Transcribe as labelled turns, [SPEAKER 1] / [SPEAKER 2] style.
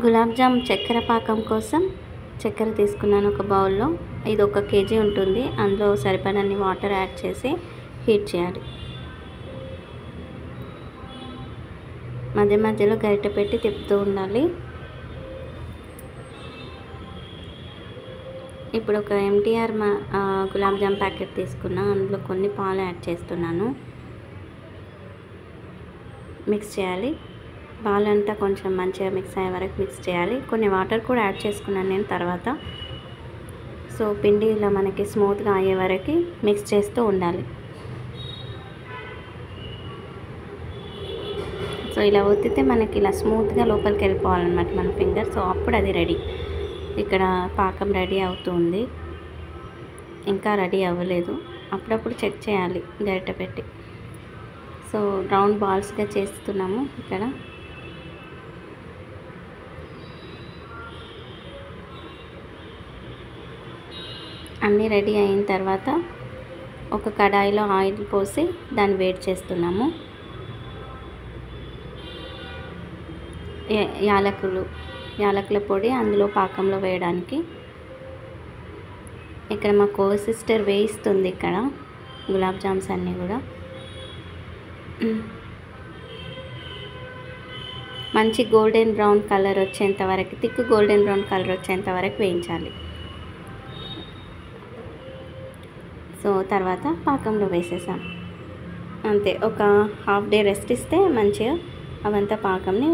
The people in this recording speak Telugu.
[SPEAKER 1] గులాబ్ జామ్ చక్కెర పాకం కోసం చక్కెర తీసుకున్నాను ఒక బౌల్లో. ఇది 1 కేజీ ఉంటుంది. అందులో సరిపడన్ని వాటర్ యాడ్ చేసి హీట్ చేయాలి. మధ్య మధ్యలో గరిటె పెట్టి తిప్పుతూ ఉండాలి. ఇప్పుడు ఒక ఎంటీఆర్ గులాబ్ జామ్ ప్యాకెట్ తీసుకున్నా. అందులో కొన్ని పాలు యాడ్ చేస్తున్నాను. మిక్స్ చేయాలి. పాలంతా కొంచెం మంచిగా మిక్స్ అయ్యే వరకు మిక్స్ చేయాలి. కొన్ని వాటర్ కూడా యాడ్ చేసుకున్నాను నేను తర్వాత. సో పిండి ఇలా మనకి స్మూత్గా అయ్యే వరకు మిక్స్ చేస్తూ ఉండాలి. సో ఇలా ఒత్తితే మనకి ఇలా స్మూత్గా లోపలికి వెళ్ళిపోవాలన్నమాట మన ఫింగర్. సో అప్పుడు అది రెడీ. ఇక్కడ పాకం రెడీ అవుతుంది. ఇంకా రెడీ అవ్వలేదు. అప్పుడప్పుడు చెక్ చేయాలి గరిటె పెట్టి. సో రౌండ్ బాల్స్గా చేస్తున్నాము ఇక్కడ. అన్నీ రెడీ అయిన తర్వాత ఒక కడాయిలో ఆయిల్ పోసి దాన్ని వేడి చేస్తున్నాము. యాలకుల పొడి అందులో పాకంలో వేయడానికి. ఇక్కడ మా కో సిస్టర్ వేయిస్తుంది ఇక్కడ గులాబ్ జామ్స్ అన్నీ కూడా. మంచి గోల్డెన్ బ్రౌన్ కలర్ వచ్చేంత వరకు, థిక్ గోల్డెన్ బ్రౌన్ కలర్ వచ్చేంత వరకు వేయించాలి. సో తర్వాత పాకంలో వేసేసాం. అంతే, ఒక హాఫ్ డే రెస్ట్ ఇస్తే మంచిగా అవంతా పాకంని